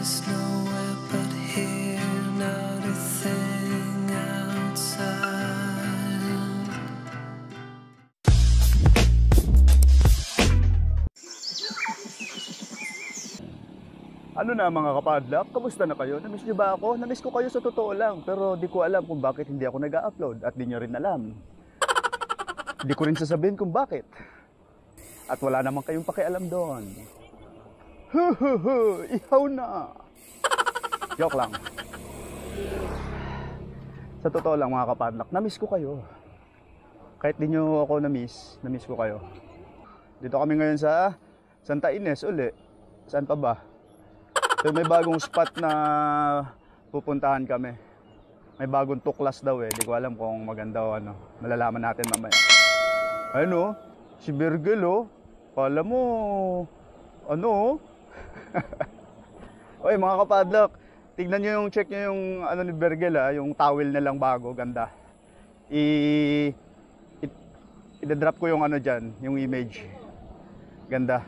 is nowhere but here, not a thing outside. Ano na mga kapadlak, kamusta na kayo? Namiss niyo ba ako? Namiss ko kayo sa totoo lang, pero di ko alam kung bakit hindi ako nag-upload at di niyo rin alam. Di ko rin sasabihin kung bakit. At wala naman kayong pakialam doon. Ihaw na! Joke lang. Sa totoo lang mga kapadlak, namiss ko kayo. Kahit di niyo ako namiss ko kayo. Dito kami ngayon sa Santa Ines uli. Saan pa ba? So may bagong spot na pupuntahan kami. May bagong tuklas daw eh. Di ko alam kung maganda o ano. Malalaman natin mamaya. Ayun o, si Virgil o. Kala mo, ano o. Oy mga kapadlak, tignan nyo yung, check nyo yung ano ni Virgil ha. Yung towel na lang bago, ganda. I-drop ko yung ano dyan, yung image. Ganda.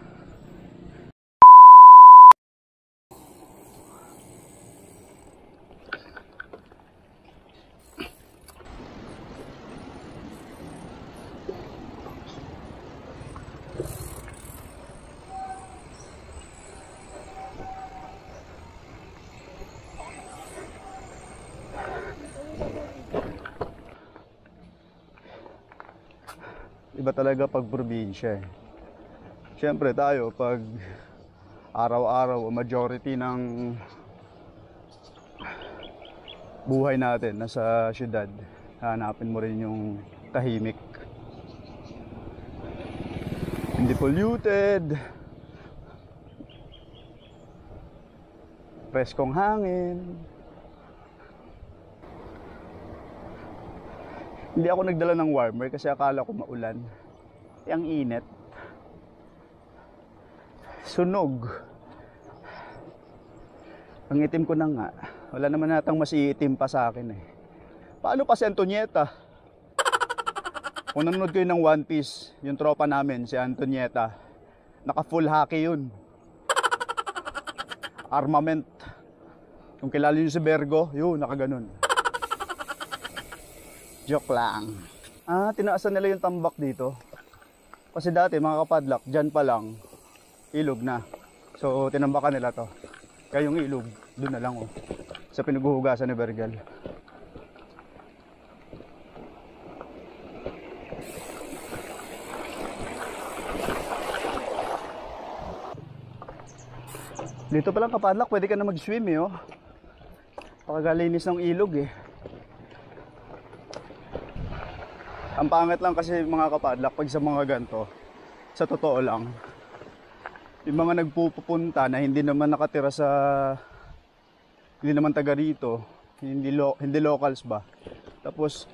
Iba talaga pag probinsya eh. Siyempre tayo pag araw-araw o majority ng buhay natin nasa syudad, hanapin mo rin yung tahimik. Hindi polluted, preskong hangin. Hindi ako nagdala ng warmer kasi akala ko maulan. Ang init. Sunog. Ang itim ko na nga. Wala naman natang mas iitim pa sa akin eh. Paano pa si Antonieta? Kung nanonood kayo ng One Piece, yung tropa namin, si Antonieta, naka full haki yun. Armament. Kung kilala nyo si Bergo, yun, naka ganun. Joke lang. Tinaasan nila yung tambak dito. Kasi dati mga kapadlak, dyan pa lang, ilog na. So tinambakan nila to. Kaya yung ilog, doon na lang oh. Sa pinaghuhugasan ni Virgil. Dito pa lang kapadlak, pwede ka na mag-swim eh oh. Pakagalinis ng ilog eh. Ang pangit lang kasi mga kapadlak pag sa mga ganito, sa totoo lang, yung mga nagpupunta na hindi naman nakatira sa, hindi naman taga rito, hindi locals ba, tapos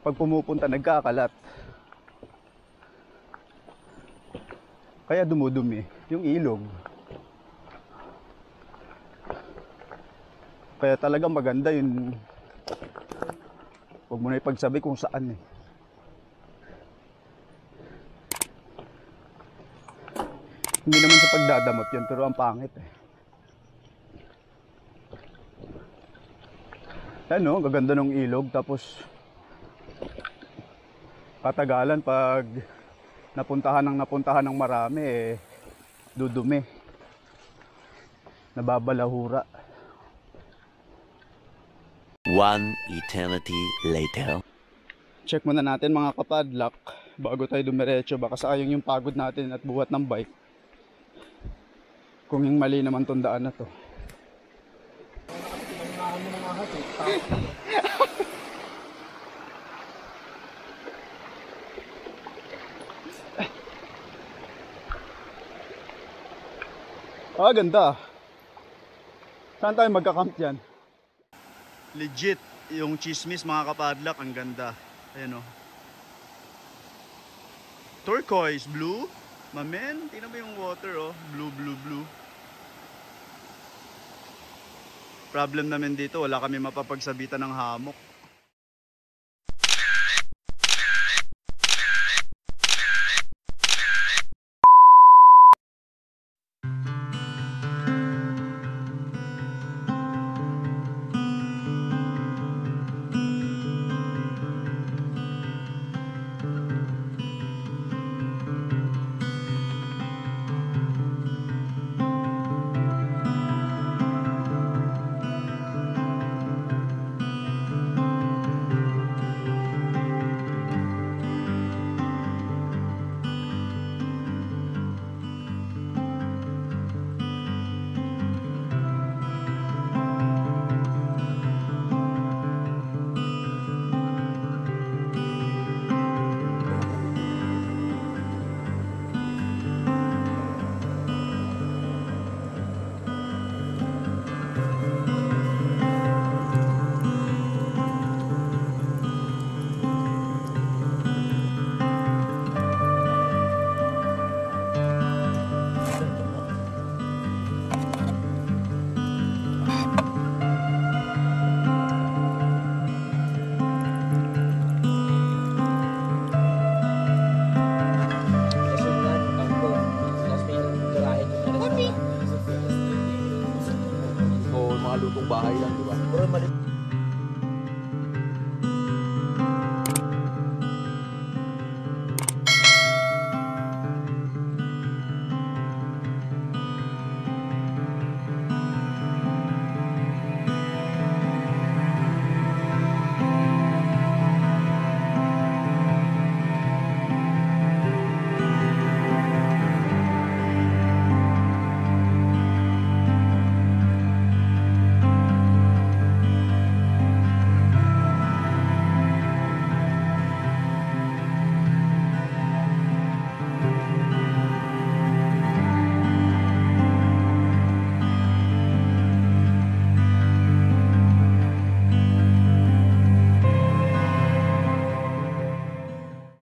pag pumupunta nagkakalat, kaya dumudumi yung ilog. Kaya talagang maganda yun. Huwag mo na ipagsabi kung saan eh. Hindi naman sa pagdadamot yun, pero ang pangit eh. Ano, gaganda ng ilog, tapos katagalan pag napuntahan ng marami eh, dudumi. Nababalahura. One eternity later. Check muna natin mga kapadlak bago tayo dumiretso, baka sayang yung pagod natin at buhat ng bike kung yung mali naman tong daan na to. Ganda. Saan tayo magka-camp dyan? Legit, yung chismis mga kapadlak, ang ganda. Ayan o. Turquoise blue. Mamen, tingnan mo yung water oh. Blue, blue, blue. Problem namin dito, wala kami mapapagsabitan ng hammock.